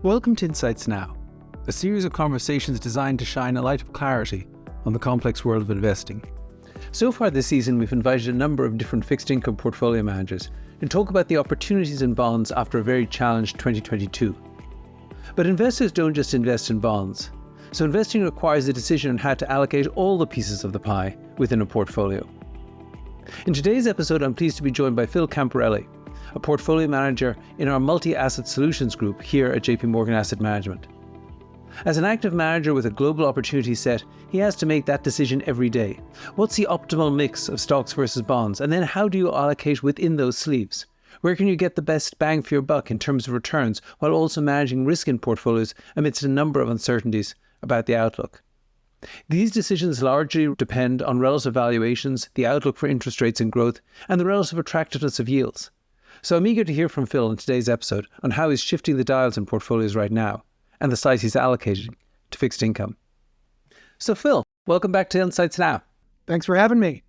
Welcome to Insights Now, a series of conversations designed to shine a light of clarity on the complex world of investing. So far this season, we've invited a number of different fixed income portfolio managers to talk about the opportunities in bonds after a very challenged 2022. But investors don't just invest in bonds. So investing requires a decision on how to allocate all the pieces of the pie within a portfolio. In today's episode, I'm pleased to be joined by Phil Camporeale, a portfolio manager in our multi-asset solutions group here at JP Morgan Asset Management. As an active manager with a global opportunity set, he has to make that decision every day. What's the optimal mix of stocks versus bonds? And then how do you allocate within those sleeves? Where can you get the best bang for your buck in terms of returns while also managing risk in portfolios amidst a number of uncertainties about the outlook? These decisions largely depend on relative valuations, the outlook for interest rates and growth, and the relative attractiveness of yields. So I'm eager to hear from Phil in today's episode on how he's shifting the dials in portfolios right now and the size he's allocating to fixed income. So Phil, welcome back to Insights Now. Thanks for having me.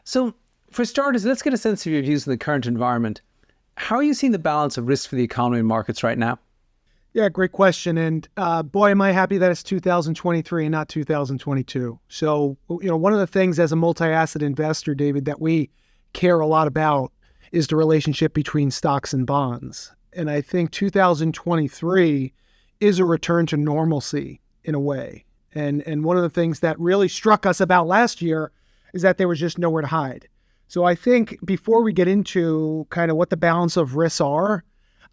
So for starters, let's get a sense of your views on the current environment. How are you seeing the balance of risk for the economy and markets right now? Yeah, great question. And boy, am I happy that it's 2023 and not 2022. So, one of the things as a multi-asset investor, David, that we care a lot about is the relationship between stocks and bonds. And I think 2023 is a return to normalcy in a way. And one of the things that really struck us about last year is that there was just nowhere to hide. So I think before we get into kind of what the balance of risks are,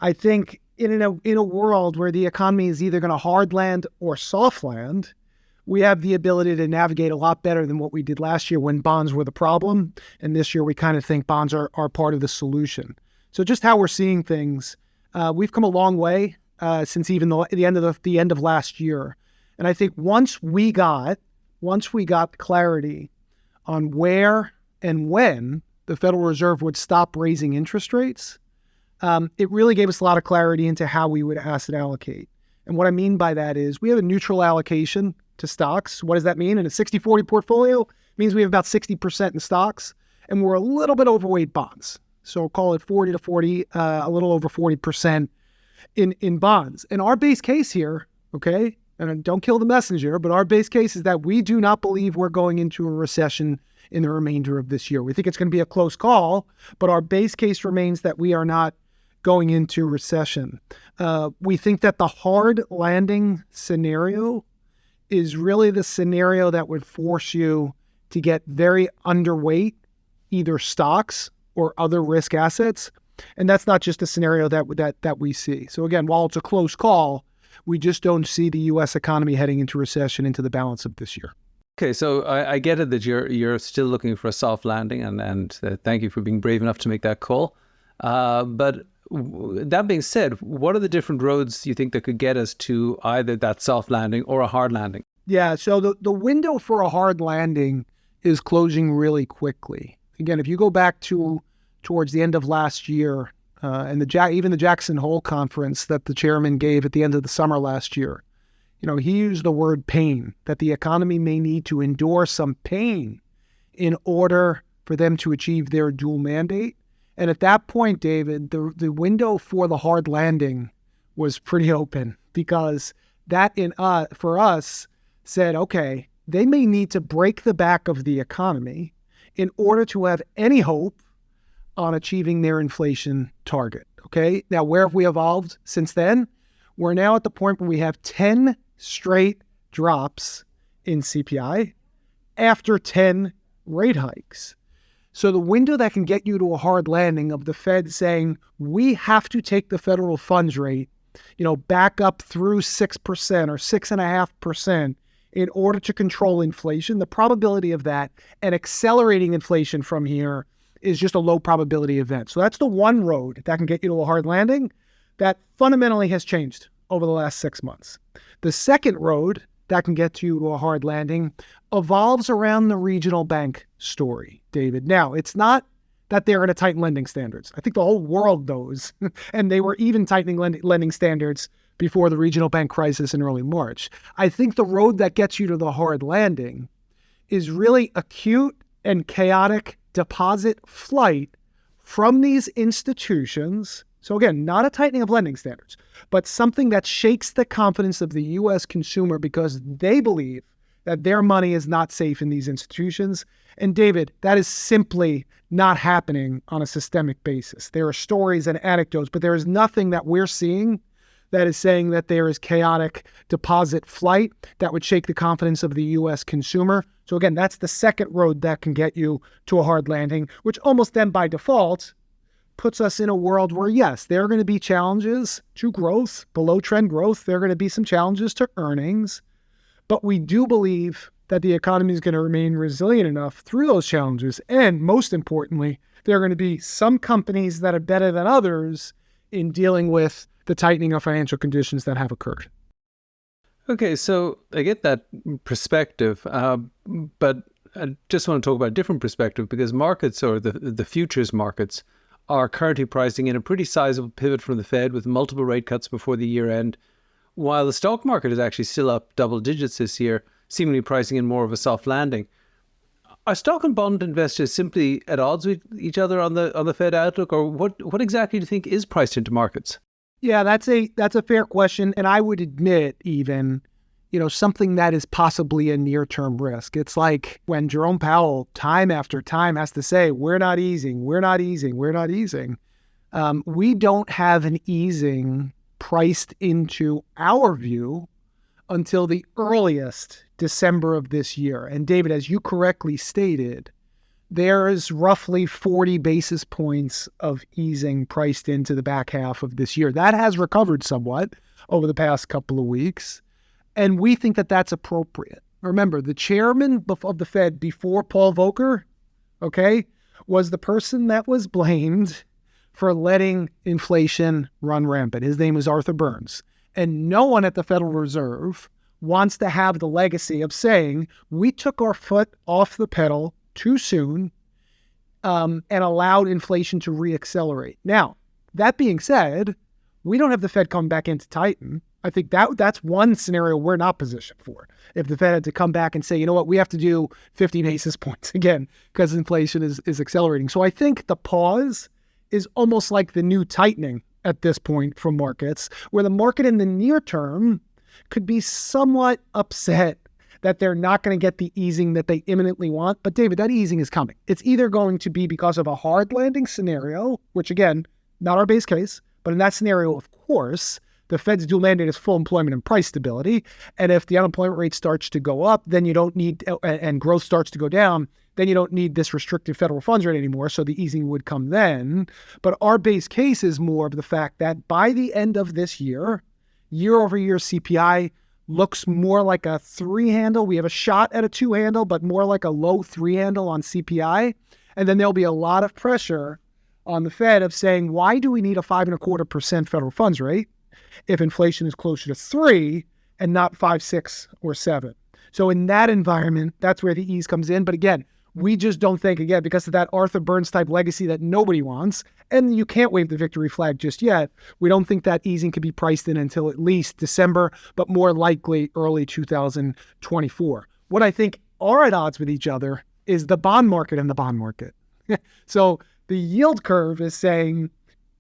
I think in a world where the economy is either going to hard land or soft land, we have the ability to navigate a lot better than what we did last year when bonds were the problem. And this year we kind of think bonds are part of the solution. So just how we're seeing things, we've come a long way since even the end of last year. And I think once we got clarity on where and when the Federal Reserve would stop raising interest rates, it really gave us a lot of clarity into how we would asset allocate. And what I mean by that is we have a neutral allocation to stocks. What does that mean? In a 60-40 portfolio, it means we have about 60% in stocks, and we're a little bit overweight bonds. So call it 40 to 40, a little over 40% in bonds. And our base case here, okay, and don't kill the messenger, but our base case is that we do not believe we're going into a recession in the remainder of this year. We think it's going to be a close call, but our base case remains that we are not going into recession. We think that the hard landing scenario is really the scenario that would force you to get very underweight either stocks or other risk assets. And that's not just a scenario that we see. So again, while it's a close call, we just don't see the U.S. economy heading into recession into the balance of this year. Okay, so I get it that you're still looking for a soft landing, and thank you for being brave enough to make that call. But that being said, what are the different roads you think that could get us to either that soft landing or a hard landing? Yeah, so the window for a hard landing is closing really quickly. Again, if you go back towards the end of last year, and even the Jackson Hole conference that the chairman gave at the end of the summer last year, he used the word pain, that the economy may need to endure some pain in order for them to achieve their dual mandate. And at that point, David, the window for the hard landing was pretty open, because that for us said, okay, they may need to break the back of the economy in order to have any hope on achieving their inflation target. Okay, now where have we evolved since then? We're now at the point where we have 10 straight drops in CPI after 10 rate hikes. So the window that can get you to a hard landing of the Fed saying, we have to take the federal funds rate, back up through 6% or 6.5% in order to control inflation, the probability of that and accelerating inflation from here is just a low probability event. So that's the one road that can get you to a hard landing that fundamentally has changed over the last 6 months. The second road that can get you to a hard landing evolves around the regional bank story, David. Now, it's not that they're going to tighten lending standards. I think the whole world knows, and they were even tightening lending standards before the regional bank crisis in early March. I think the road that gets you to the hard landing is really acute and chaotic deposit flight from these institutions So again, not a tightening of lending standards, but something that shakes the confidence of the U.S. consumer because they believe that their money is not safe in these institutions. And David, that is simply not happening on a systemic basis. There are stories and anecdotes, but there is nothing that we're seeing that is saying that there is chaotic deposit flight that would shake the confidence of the U.S. consumer. So again, that's the second road that can get you to a hard landing, which almost then by default puts us in a world where, yes, there are going to be challenges to growth, below trend growth. There are going to be some challenges to earnings. But we do believe that the economy is going to remain resilient enough through those challenges. And most importantly, there are going to be some companies that are better than others in dealing with the tightening of financial conditions that have occurred. Okay, so I get that perspective, but I just want to talk about a different perspective because markets, or the futures markets, are currently pricing in a pretty sizable pivot from the Fed with multiple rate cuts before the year end, while the stock market is actually still up double digits this year, seemingly pricing in more of a soft landing. Are stock and bond investors simply at odds with each other on the Fed outlook, or what exactly do you think is priced into markets? Yeah, that's a fair question. And I would admit even, something that is possibly a near-term risk. It's like when Jerome Powell time after time has to say, we're not easing, we're not easing, we're not easing. We don't have an easing priced into our view until the earliest December of this year. And David, as you correctly stated, there is roughly 40 basis points of easing priced into the back half of this year. That has recovered somewhat over the past couple of weeks. And we think that that's appropriate. Remember, the chairman of the Fed before Paul Volcker, was the person that was blamed for letting inflation run rampant. His name is Arthur Burns. And no one at the Federal Reserve wants to have the legacy of saying, we took our foot off the pedal too soon and allowed inflation to reaccelerate. Now, that being said, we don't have the Fed coming back in to tighten. I think that's one scenario we're not positioned for. If the Fed had to come back and say, you know what, we have to do 50 basis points again because inflation is accelerating. So I think the pause is almost like the new tightening at this point for markets, where the market in the near term could be somewhat upset that they're not going to get the easing that they imminently want. But David, that easing is coming. It's either going to be because of a hard landing scenario, which again, not our base case, but in that scenario, of course, the Fed's dual mandate is full employment and price stability. And if the unemployment rate starts to go up, then you don't need, and growth starts to go down, then you don't need this restrictive federal funds rate anymore. So the easing would come then. But our base case is more of the fact that by the end of this year, year-over-year CPI looks more like a 3 handle. We have a shot at a 2 handle, but more like a low 3 handle on CPI. And then there'll be a lot of pressure on the Fed of saying, why do we need a 5.25% federal funds rate if inflation is closer to 3 and not 5, 6, or 7? So in that environment, that's where the ease comes in. But again, we just don't think, again, because of that Arthur Burns type legacy that nobody wants, and you can't wave the victory flag just yet, we don't think that easing could be priced in until at least December, but more likely early 2024. What I think are at odds with each other is the bond market and the bond market. So the yield curve is saying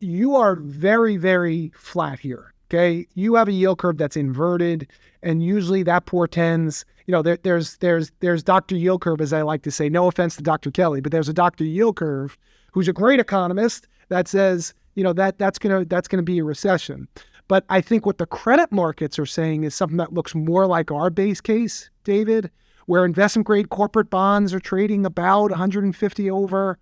you are very, very flat here. Okay, you have a yield curve that's inverted, and usually that portends, there's Dr. Yield Curve, as I like to say. No offense to Dr. Kelly, but there's a Dr. Yield Curve who's a great economist that says, that's gonna be a recession. But I think what the credit markets are saying is something that looks more like our base case, David, where investment grade corporate bonds are trading about 150 over.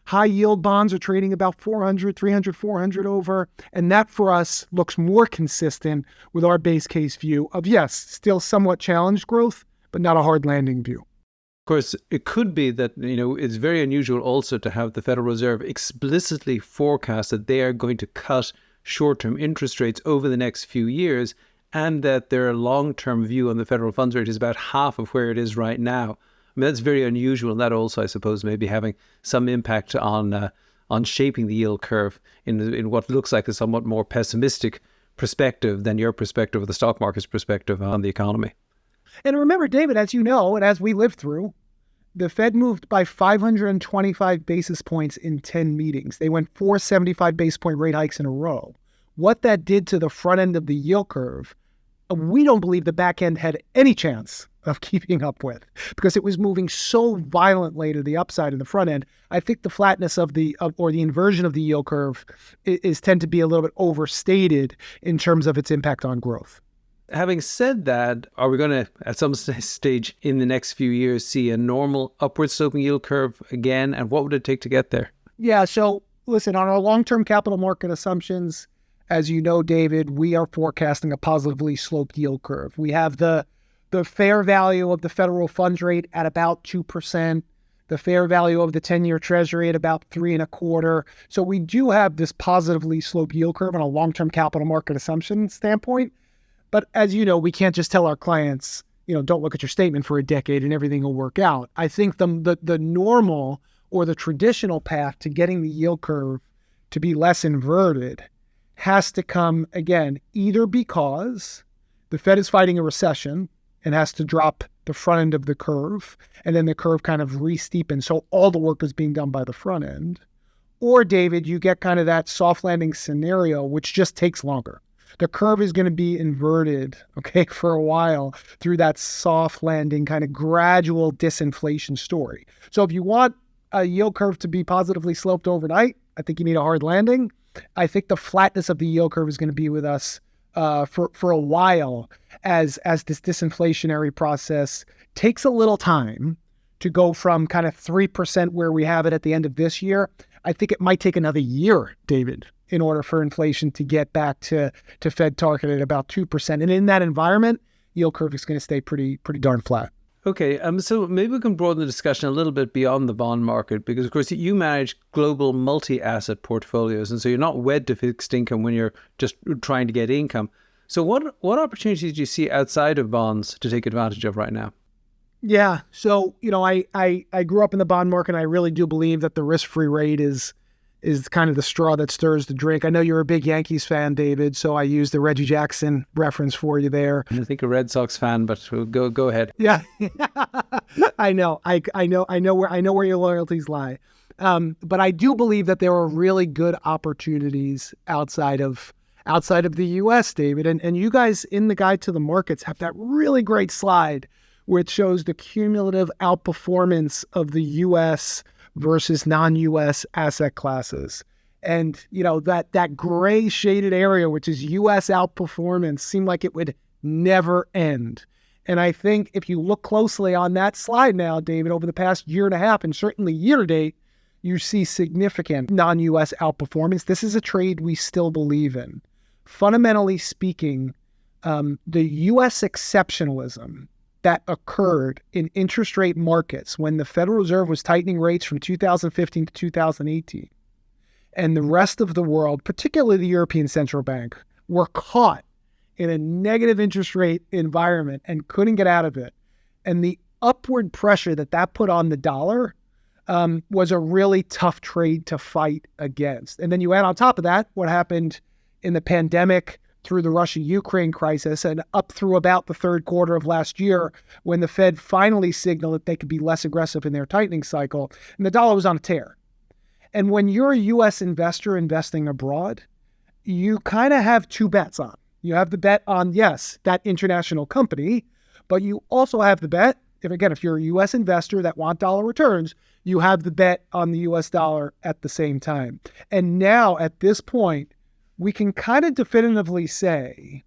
High yield bonds are trading about 400, 300, 400 over. And that for us looks more consistent with our base case view of, yes, still somewhat challenged growth, but not a hard landing view. Of course, it could be that, it's very unusual also to have the Federal Reserve explicitly forecast that they are going to cut short-term interest rates over the next few years, and that their long-term view on the federal funds rate is about half of where it is right now. I mean, that's very unusual, and that also, I suppose, may be having some impact on shaping the yield curve in what looks like a somewhat more pessimistic perspective than your perspective or the stock market's perspective on the economy. And remember, David, as you know, and as we lived through, the Fed moved by 525 basis points in 10 meetings. They went 475 basis point rate hikes in a row. What that did to the front end of the yield curve, we don't believe the back end had any chance of keeping up with, because it was moving so violently to the upside in the front end. I think the flatness of the inversion of the yield curve is tend to be a little bit overstated in terms of its impact on growth. Having said that, are we going to, at some stage in the next few years, see a normal upward sloping yield curve again? And what would it take to get there? Yeah, so listen, on our long-term capital market assumptions, as you know, David, we are forecasting a positively sloped yield curve. We have the fair value of the federal funds rate at about 2%, the fair value of the 10-year treasury at about 3.25%. So we do have this positively sloped yield curve on a long-term capital market assumption standpoint. But as you know, we can't just tell our clients, don't look at your statement for a decade and everything will work out. I think the normal or the traditional path to getting the yield curve to be less inverted has to come, again, either because the Fed is fighting a recession and has to drop the front end of the curve, and then the curve kind of re-steepens, so all the work is being done by the front end. Or, David, you get kind of that soft landing scenario, which just takes longer. The curve is going to be inverted, for a while through that soft landing kind of gradual disinflation story. So if you want a yield curve to be positively sloped overnight, I think you need a hard landing. I think the flatness of the yield curve is going to be with us for a while as this disinflationary process takes a little time to go from kind of 3% where we have it at the end of this year. I think it might take another year, David, in order for inflation to get back to Fed target at about 2%. And in that environment, yield curve is going to stay pretty darn flat. Okay, so maybe we can broaden the discussion a little bit beyond the bond market, because of course you manage global multi-asset portfolios, and so you're not wed to fixed income when you're just trying to get income. So what opportunities do you see outside of bonds to take advantage of right now? Yeah, so I grew up in the bond market, and I really do believe that the risk-free rate is kind of the straw that stirs the drink. I know you're a big Yankees fan, David, so I used the Reggie Jackson reference for you there. I think a Red Sox fan, but go ahead. Yeah, I know where your loyalties lie. But I do believe that there are really good opportunities outside of the U.S., David. And you guys in the Guide to the Markets have that really great slide which shows the cumulative outperformance of the U.S. versus non-U.S. asset classes. And, that gray shaded area, which is U.S. outperformance, seemed like it would never end. And I think if you look closely on that slide now, David, over the past year and a half, and certainly year to date, you see significant non-U.S. outperformance. This is a trade we still believe in. Fundamentally speaking, the U.S. exceptionalism that occurred in interest rate markets when the Federal Reserve was tightening rates from 2015 to 2018, and the rest of the world, particularly the European Central Bank, were caught in a negative interest rate environment and couldn't get out of it. And the upward pressure that put on the dollar was a really tough trade to fight against. And then you add on top of that what happened in the pandemic, through the Russia-Ukraine crisis, and up through about the third quarter of last year when the Fed finally signaled that they could be less aggressive in their tightening cycle, and the dollar was on a tear. And when you're a U.S. investor investing abroad, you kind of have two bets on. You have the bet on, yes, that international company, but you also have the bet, if you're a U.S. investor that want dollar returns, you have the bet on the U.S. dollar at the same time. And now at this point, we can kind of definitively say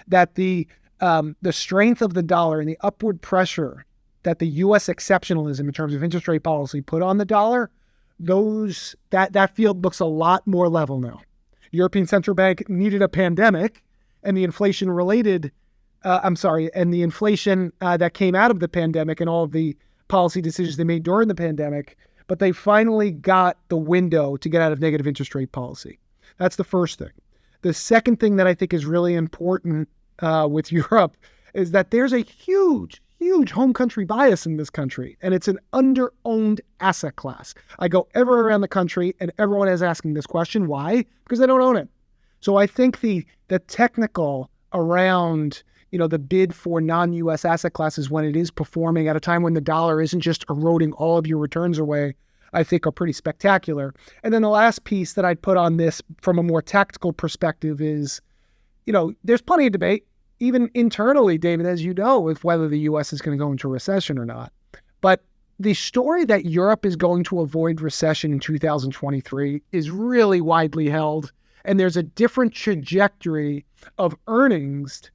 that the strength of the dollar and the upward pressure that the U.S. exceptionalism in terms of interest rate policy put on the dollar, that field looks a lot more level now. European Central Bank needed a pandemic, and the inflation that came out of the pandemic and all of the policy decisions they made during the pandemic, but they finally got the window to get out of negative interest rate policy. That's the first thing. The second thing that I think is really important with Europe is that there's a huge home country bias in this country, and it's an under-owned asset class. I go everywhere around the country, and everyone is asking this question. Why? Because they don't own it. So I think the technical around, the bid for non-U.S. asset classes when it is performing at a time when the dollar isn't just eroding all of your returns away, I think are pretty spectacular. And then the last piece that I'd put on this from a more tactical perspective is, there's plenty of debate, even internally, David, as you know, with whether the U.S. is going to go into recession or not. But the story that Europe is going to avoid recession in 2023 is really widely held. And there's a different trajectory of earnings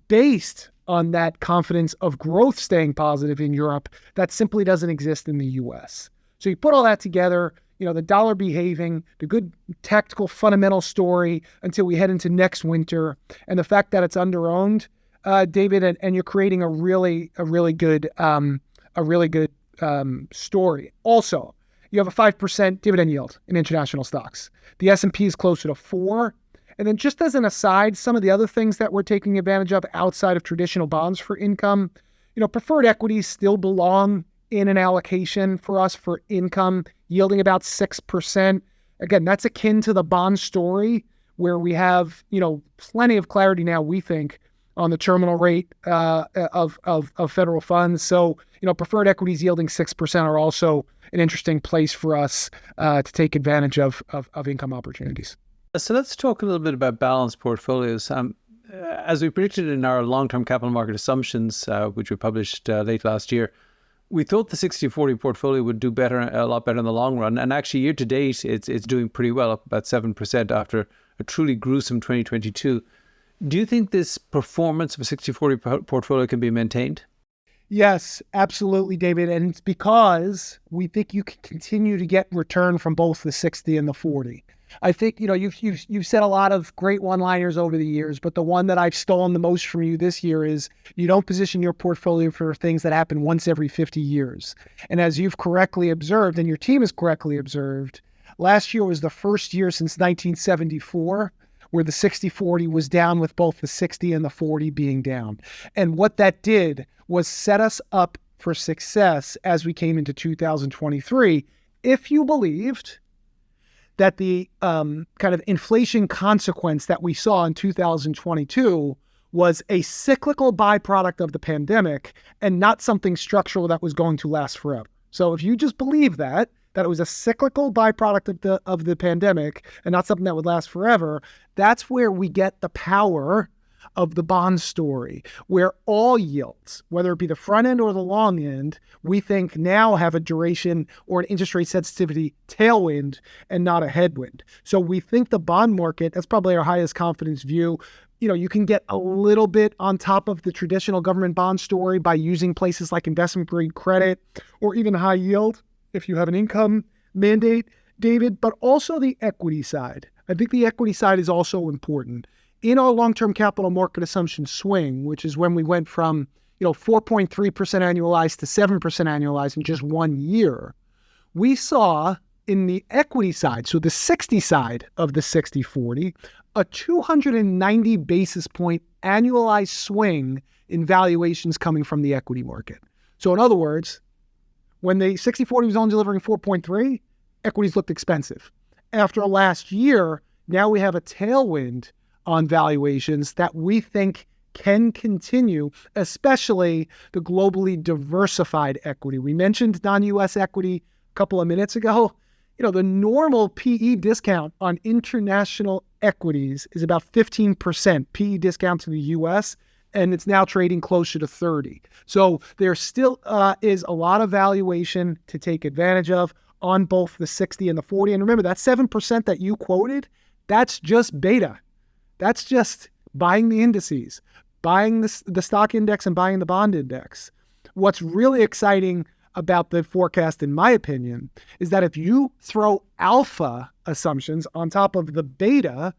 based on that confidence of growth staying positive in Europe that simply doesn't exist in the U.S. So you put all that together, the dollar behaving, the good tactical fundamental story until we head into next winter, and the fact that it's underowned, David, and you're creating a really good story. Also, you have a 5% dividend yield in international stocks. The S&P is closer to 4. And then just as an aside, some of the other things that we're taking advantage of outside of traditional bonds for income, preferred equities still belong in an allocation for us for income, yielding about 6%. Again, that's akin to the bond story where we have, plenty of clarity now, we think, on the terminal rate of federal funds. So, preferred equities yielding 6% are also an interesting place for us to take advantage of income opportunities. So let's talk a little bit about balanced portfolios. As we predicted in our long-term capital market assumptions, which we published late last year, we thought the 60-40 portfolio would do a lot better in the long run. And actually, year to date, it's doing pretty well, up about 7% after a truly gruesome 2022. Do you think this performance of a 60-40 portfolio can be maintained? Yes, absolutely, David. And it's because we think you can continue to get return from both the 60 and the 40. I think, you've said a lot of great one-liners over the years, but the one that I've stolen the most from you this year is you don't position your portfolio for things that happen once every 50 years. And as you've correctly observed, and your team has correctly observed, last year was the first year since 1974 where the 60-40 was down with both the 60 and the 40 being down. And what that did was set us up for success as we came into 2023, if you believed that the kind of inflation consequence that we saw in 2022 was a cyclical byproduct of the pandemic and not something structural that was going to last forever. So if you just believe that it was a cyclical byproduct of the pandemic and not something that would last forever, that's where we get the power of the bond story, where all yields, whether it be the front end or the long end, we think now have a duration or an interest rate sensitivity tailwind and not a headwind. So we think the bond market, that's probably our highest confidence view. You can get a little bit on top of the traditional government bond story by using places like investment grade credit or even high yield if you have an income mandate, David, but also the equity side. I think the equity side is also important. In our long-term capital market assumption swing, which is when we went from 4.3% annualized to 7% annualized in just 1 year, we saw in the equity side, so the 60 side of the 60-40, a 290 basis point annualized swing in valuations coming from the equity market. So in other words, when the 60-40 was only delivering 4.3, equities looked expensive. After last year, now we have a tailwind on valuations that we think can continue, especially the globally diversified equity. We mentioned non-U.S. equity a couple of minutes ago. The normal PE discount on international equities is about 15% PE discount to the U.S., and it's now trading closer to 30. So there still is a lot of valuation to take advantage of on both the 60 and the 40. And remember, that 7% that you quoted, that's just beta. That's just buying the indices, buying the stock index and buying the bond index. What's really exciting about the forecast, in my opinion, is that if you throw alpha assumptions on top of the beta,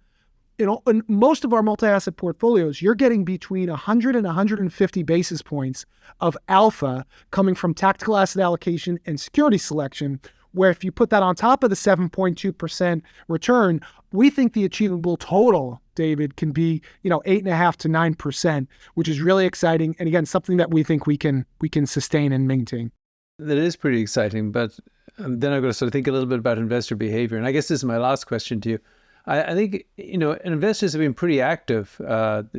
in most of our multi-asset portfolios, you're getting between 100 and 150 basis points of alpha coming from tactical asset allocation and security selection, where if you put that on top of the 7.2% return, we think the achievable total, David, can be 8.5 to 9%, which is really exciting. And again, something that we think we can sustain and maintain. That is pretty exciting, but then I've got to sort of think a little bit about investor behavior. And I guess this is my last question to you. I think, investors have been pretty active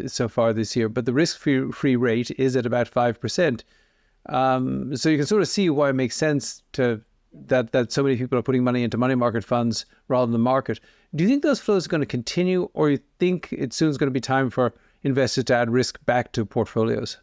so far this year, but the risk-free rate is at about 5%. So you can sort of see why it makes sense that so many people are putting money into money market funds rather than the market. Do you think those flows are going to continue, or you think it soon is going to be time for investors to add risk back to portfolios?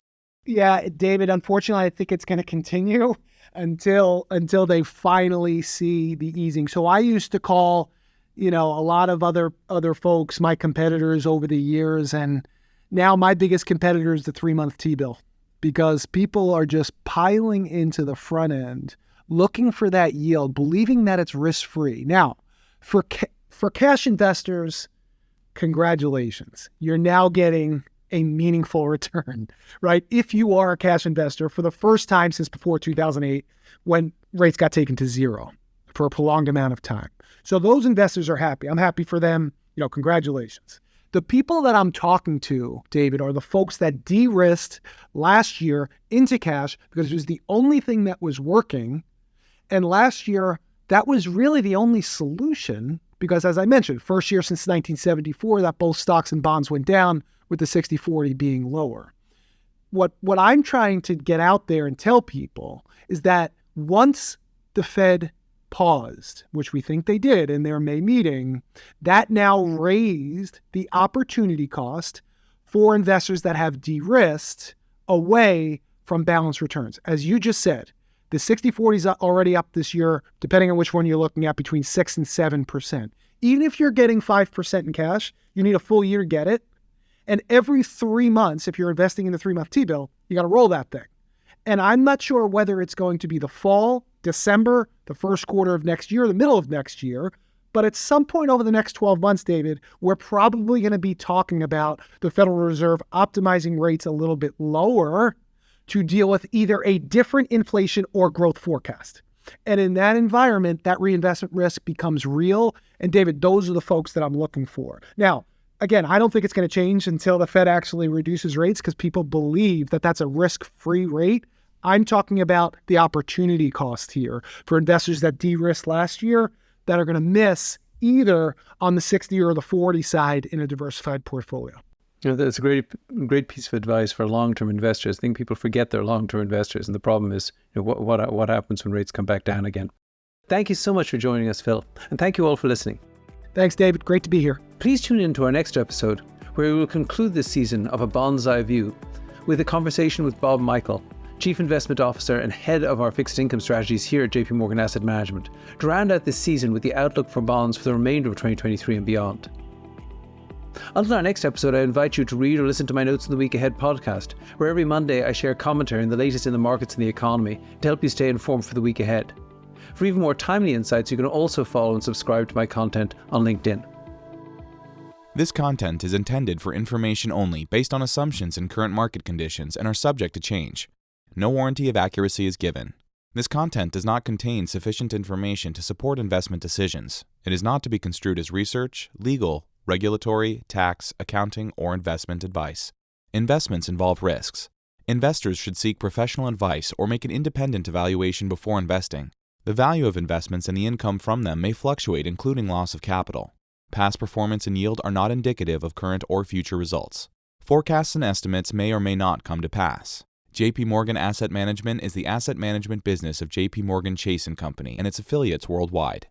Yeah, David, unfortunately, I think it's going to continue until they finally see the easing. So I used to call, a lot of other folks my competitors over the years, and now my biggest competitor is the 3-month T-bill, because people are just piling into the front end, looking for that yield, believing that it's risk-free. Now, for cash investors, congratulations. You're now getting a meaningful return, right? If you are a cash investor for the first time since before 2008, when rates got taken to zero for a prolonged amount of time. So those investors are happy. I'm happy for them. Congratulations. The people that I'm talking to, David, are the folks that de-risked last year into cash because it was the only thing that was working. And last year, that was really the only solution because, as I mentioned, first year since 1974 that both stocks and bonds went down, with the 60-40 being lower. What I'm trying to get out there and tell people is that once the Fed paused, which we think they did in their May meeting, that now raised the opportunity cost for investors that have de-risked away from balanced returns. As you just said, the 60-40 is already up this year, depending on which one you're looking at, between 6 and 7%. Even if you're getting 5% in cash, you need a full year to get it. And every 3 months, if you're investing in the 3-month T-bill, you got to roll that thing. And I'm not sure whether it's going to be the fall, December, the first quarter of next year, the middle of next year. But at some point over the next 12 months, David, we're probably going to be talking about the Federal Reserve optimizing rates a little bit lower to deal with either a different inflation or growth forecast. And in that environment, that reinvestment risk becomes real. And David, those are the folks that I'm looking for. Now, again, I don't think it's going to change until the Fed actually reduces rates because people believe that that's a risk-free rate. I'm talking about the opportunity cost here for investors that de-risked last year that are going to miss either on the 60 or the 40 side in a diversified portfolio. That's a great piece of advice for long-term investors. I think people forget they're long-term investors, and the problem is what happens when rates come back down again. Thank you so much for joining us, Phil, and thank you all for listening. Thanks, David. Great to be here. Please tune in to our next episode, where we will conclude this season of A Bond's Eye View with a conversation with Bob Michael, Chief Investment Officer and Head of our Fixed Income Strategies here at JP Morgan Asset Management, to round out this season with the outlook for bonds for the remainder of 2023 and beyond. Until our next episode, I invite you to read or listen to my Notes in the Week Ahead podcast, where every Monday I share commentary on the latest in the markets and the economy to help you stay informed for the week ahead. For even more timely insights, you can also follow and subscribe to my content on LinkedIn. This content is intended for information only based on assumptions and current market conditions and are subject to change. No warranty of accuracy is given. This content does not contain sufficient information to support investment decisions. It is not to be construed as research, legal, regulatory, tax, accounting, or investment advice. Investments involve risks. Investors should seek professional advice or make an independent evaluation before investing. The value of investments and the income from them may fluctuate, including loss of capital. Past performance and yield are not indicative of current or future results. Forecasts and estimates may or may not come to pass. JP Morgan Asset Management is the asset management business of JP Morgan Chase & Company and its affiliates worldwide.